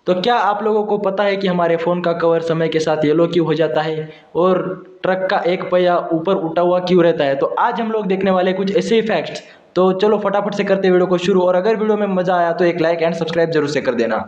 तो क्या आप लोगों को पता है कि हमारे फ़ोन का कवर समय के साथ येलो क्यों हो जाता है और ट्रक का एक पहिया ऊपर उठा हुआ क्यों रहता है? तो आज हम लोग देखने वाले कुछ ऐसे ही फैक्ट्स। तो चलो फटाफट से करते वीडियो को शुरू, और अगर वीडियो में मज़ा आया तो एक लाइक एंड सब्सक्राइब जरूर से कर देना।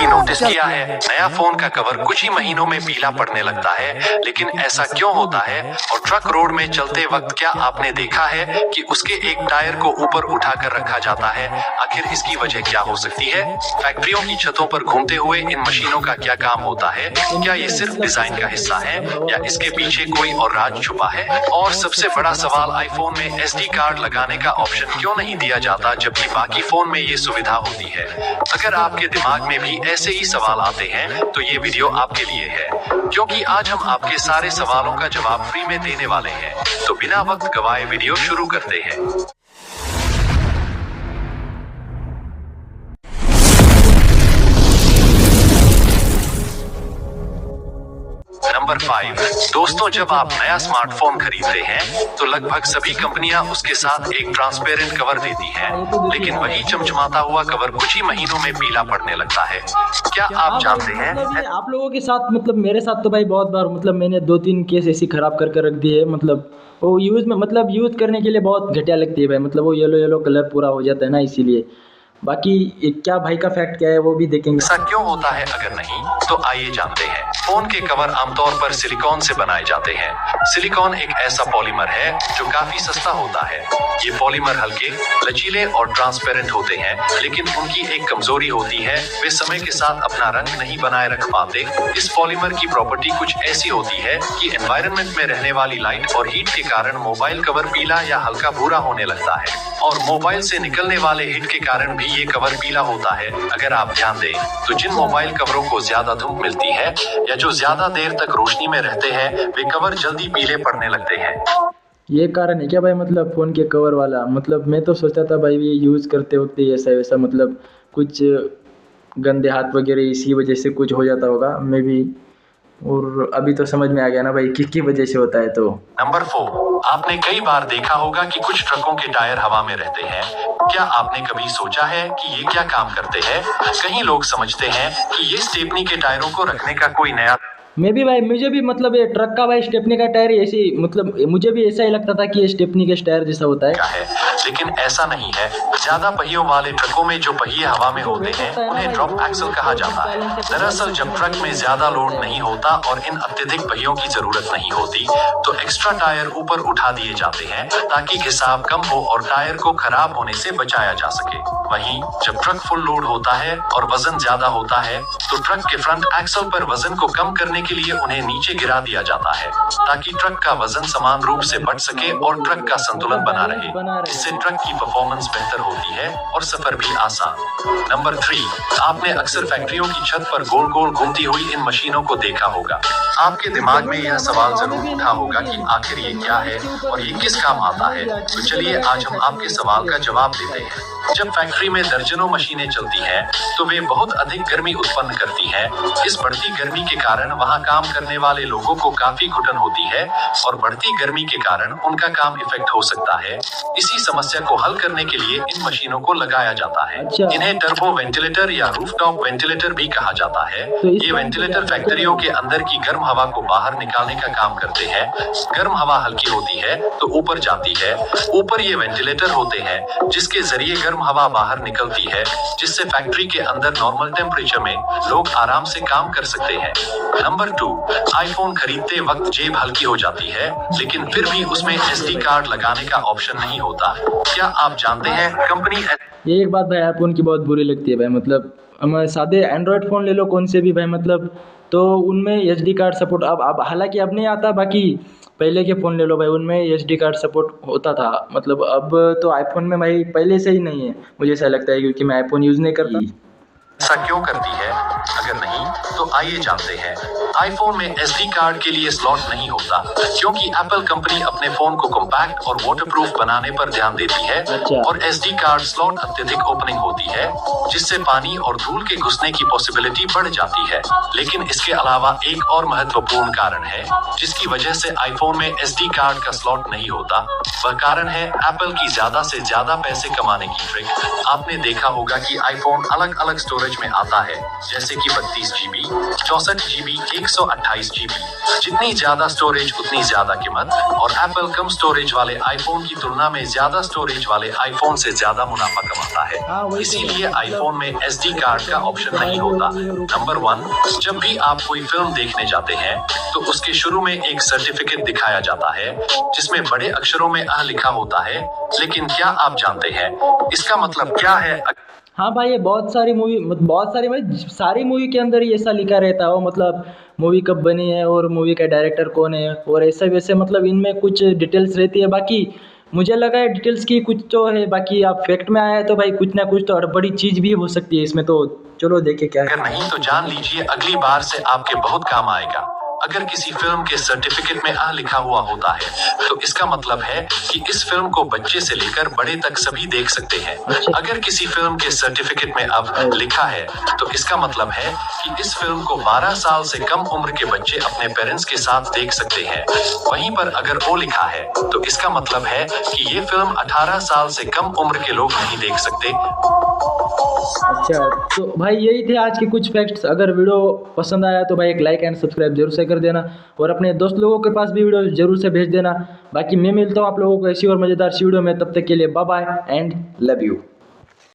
नोटिस किया है, नया फोन का कवर कुछ ही महीनों में पीला पड़ने लगता है, लेकिन ऐसा क्यों होता है? और ट्रक रोड में चलते वक्त क्या आपने देखा है कि उसके एक टायर को ऊपर उठाकर रखा जाता है? आखिर इसकी वजह क्या हो सकती है? फैक्ट्रियों की छतों पर घूमते हुए इन मशीनों का क्या काम होता है? क्या ये सिर्फ डिजाइन का हिस्सा है या इसके पीछे कोई और राज छुपा है? और सबसे बड़ा सवाल, आईफोन में SD कार्ड लगाने का ऑप्शन क्यों नहीं दिया जाता जबकि बाकी फोन में ये सुविधा होती है? अगर आपके दिमाग में भी ऐसे ही सवाल आते हैं तो ये वीडियो आपके लिए है, क्योंकि आज हम आपके सारे सवालों का जवाब फ्री में देने वाले हैं। तो बिना वक्त गवाए वीडियो शुरू करते हैं। नंबर 5, दोस्तों, जब आप नया स्मार्टफोन खरीदते हैं तो लगभग सभी कंपनियां उसके साथ एक ट्रांसपेरेंट कवर देती हैं, लेकिन वही चमचमाता हुआ कवर कुछ ही महीनों में पीला पड़ने लगता है। क्या आप जानते हैं? आप लोगों के साथ मेरे साथ तो भाई बहुत बार मैंने 2-3 केस ऐसी खराब करके रख दिए। वो यूज़ करने के लिए बहुत घटिया लगती है भाई। वो येलो कलर पूरा हो जाता है ना, इसीलिए। बाकी क्या भाई का फैक्ट क्या है वो भी देखेंगे। ऐसा क्यों होता है? अगर नहीं तो आइए जानते हैं। फोन के कवर आमतौर पर सिलिकॉन से बनाए जाते हैं। सिलिकॉन एक ऐसा पॉलीमर है जो काफी सस्ता होता है। ये पॉलीमर हल्के, लचीले और ट्रांसपेरेंट होते हैं, लेकिन उनकी एक कमजोरी होती है, वे समय के साथ अपना रंग नहीं बनाए रख पाते। इस पॉलीमर की प्रॉपर्टी कुछ ऐसी होती है कि एनवायरनमेंट में रहने वाली लाइट और हीट के कारण मोबाइल कवर पीला या हल्का भूरा होने लगता है, और मोबाइल से निकलने वाले हीट के कारण भी ये कवर पीला होता है। अगर आप ध्यान दें तो जिन मोबाइल कवरों को ज्यादा धूप मिलती है या जो ज्यादा देर तक रोशनी में रहते हैं, वे कवर जल्दी पीले पड़ने लगते हैं। ये कारण है क्या भाई? फ़ोन के कवर वाला मैं तो सोचता था भाई ये यूज़ करते वक्त ऐसा वैसा कुछ गंदे हाथ वगैरह इसी वजह से कुछ हो जाता होगा मे बी, और अभी तो समझ में आ गया ना भाई किसकी वजह से होता है। तो नंबर 4, आपने कई बार देखा होगा कि कुछ ट्रकों के टायर हवा में रहते हैं। क्या आपने कभी सोचा है कि ये क्या काम करते हैं? कई लोग समझते हैं कि ये स्टेपनी के टायरों को रखने का कोई नया मैं भी भाई, मुझे भी ये ट्रक का भाई स्टेपनी का टायर ऐसे मुझे भी ऐसा ही लगता था कि ये स्टेपनी के टायर जैसा होता है, लेकिन ऐसा नहीं है। ज्यादा पहियों वाले ट्रकों में जो पहिए हवा में होते हैं उन्हें ड्रॉप एक्सल कहा जाता है। दरअसल जब ट्रक में ज्यादा लोड नहीं होता और इन अत्यधिक पहियों की जरूरत नहीं होती तो एक्स्ट्रा टायर ऊपर उठा दिए जाते हैं ताकि घिसाव कम हो और टायर को खराब होने से बचाया जा सके। वहीं जब ट्रक फुल लोड होता है और वजन ज्यादा होता है तो ट्रक के फ्रंट एक्सल पर वजन को कम करने के लिए उन्हें नीचे गिरा दिया जाता है ताकि ट्रक का वजन समान रूप से बढ़ सके और ट्रक का संतुलन बना रहे। इससे ट्रक की परफॉर्मेंस बेहतर होती है और सफर भी आसान। नंबर 3, आपने अक्सर फैक्ट्रियों की छत पर गोल गोल घूमती हुई इन मशीनों को देखा होगा। आपके दिमाग में यह सवाल जरूर उठा होगा कि आखिर ये क्या है और ये किस काम आता है। तो चलिए आज हम आपके सवाल का जवाब देते हैं। जब फैक्ट्री में दर्जनों मशीनें चलती हैं तो वे बहुत अधिक गर्मी उत्पन्न करती हैं। इस बढ़ती गर्मी के कारण वहां काम करने वाले लोगों को काफी घुटन होती है और बढ़ती गर्मी के कारण उनका काम इफेक्ट हो सकता है। इसी समस्या को हल करने के लिए इन मशीनों को लगाया जाता है। इन्हें टर्बो वेंटिलेटर या रूफटॉप वेंटिलेटर भी कहा जाता है। ये वेंटिलेटर फैक्ट्रियों के अंदर की गर्म हवा को बाहर निकालने का काम करते हैं। गर्म हवा हल्की होती है तो ऊपर जाती है। ऊपर ये वेंटिलेटर होते हैं जिसके जरिए गर्म हवा बाहर निकलती है, जिससे फैक्ट्री के अंदर नॉर्मल टेम्परेचर में लोग आराम से काम कर सकते हैं। नंबर 2, आईफोन खरीदते वक्त जेब हल्की हो जाती है, लेकिन फिर भी उसमें SD कार्ड लगाने का ऑप्शन नहीं होता। क्या आप जानते हैं कंपनी ये एक बात भाई आईफोन की बहुत बुरी लगती है भाई। हम सादे एंड्रॉयड फ़ोन ले लो कौन से भी भाई, तो उनमें SD कार्ड सपोर्ट अब हालांकि अब नहीं आता। बाकी पहले के फ़ोन ले लो भाई, उनमें SD कार्ड सपोर्ट होता था। अब तो आईफोन में भाई पहले से ही नहीं है, मुझे ऐसा लगता है, क्योंकि मैं आईफोन यूज़ नहीं करता। ऐसा क्यों करती है? अगर नहीं तो आइए जानते हैं। आईफोन में SD कार्ड के लिए स्लॉट नहीं होता क्योंकि एप्पल कंपनी अपने फोन को कॉम्पैक्ट और वाटरप्रूफ बनाने पर ध्यान देती है। और SD कार्ड स्लॉट अत्यधिक ओपनिंग होती है जिससे पानी और धूल के घुसने की पॉसिबिलिटी बढ़ जाती है। लेकिन इसके अलावा एक और महत्वपूर्ण कारण है जिसकी वजह से आईफोन में SD कार्ड का स्लॉट नहीं होता। वह कारण है एप्पल की ज्यादा से ज्यादा पैसे कमाने की ट्रिक। आपने देखा होगा कि आईफोन अलग अलग स्टोरेज स्टोरेज में आता है, जैसे कि 32 GB, 64 GB, 128 GB। जितनी ज्यादा स्टोरेज उतनी ज्यादा कीमत, और एप्पल कम स्टोरेज वाले आईफोन की तुलना में ज्यादा स्टोरेज वाले आईफोन से ज्यादा मुनाफा कमाता है। इसीलिए आईफोन में SD कार्ड का ऑप्शन नहीं होता। नंबर 1, जब भी आप कोई फिल्म देखने जाते हैं तो उसके शुरू में एक सर्टिफिकेट दिखाया जाता है जिसमें बड़े अक्षरों में लिखा होता है, लेकिन क्या आप जानते हैं इसका मतलब क्या है? हाँ भाई, ये बहुत सारी भाई सारी मूवी के अंदर ही ऐसा लिखा रहता है, वो मतलब मूवी कब बनी है और मूवी का डायरेक्टर कौन है और ऐसे वैसे मतलब इनमें कुछ डिटेल्स रहती है। बाकी मुझे लगा है डिटेल्स की कुछ तो है, बाकी आप फैक्ट में आया है तो भाई कुछ ना कुछ तो बड़ी चीज़ भी हो सकती है इसमें, तो चलो देखे क्या है। अगर नहीं तो जान लीजिए अगली बार से आपके बहुत काम आएगा। अगर किसी फिल्म के सर्टिफिकेट में लिखा हुआ होता है तो इसका मतलब है कि इस फिल्म को बच्चे से लेकर बड़े तक सभी देख सकते हैं। अगर किसी फिल्म के सर्टिफिकेट में अब लिखा है तो इसका मतलब है कि इस फिल्म को 12 साल से कम उम्र के बच्चे अपने पेरेंट्स के साथ देख सकते हैं। वहीं पर अगर वो लिखा है तो इसका मतलब है कि ये फिल्म 18 साल से कम उम्र के लोग नहीं देख सकते। अच्छा, तो भाई यही थे आज के कुछ फैक्ट्स। अगर वीडियो पसंद आया तो भाई एक लाइक एंड सब्सक्राइब जरूर से कर देना और अपने दोस्त लोगों के पास भी वीडियो जरूर से भेज देना। बाकी मैं मिलता हूँ आप लोगों को ऐसी और मज़ेदार सी वीडियो में, तब तक के लिए bye bye and love you.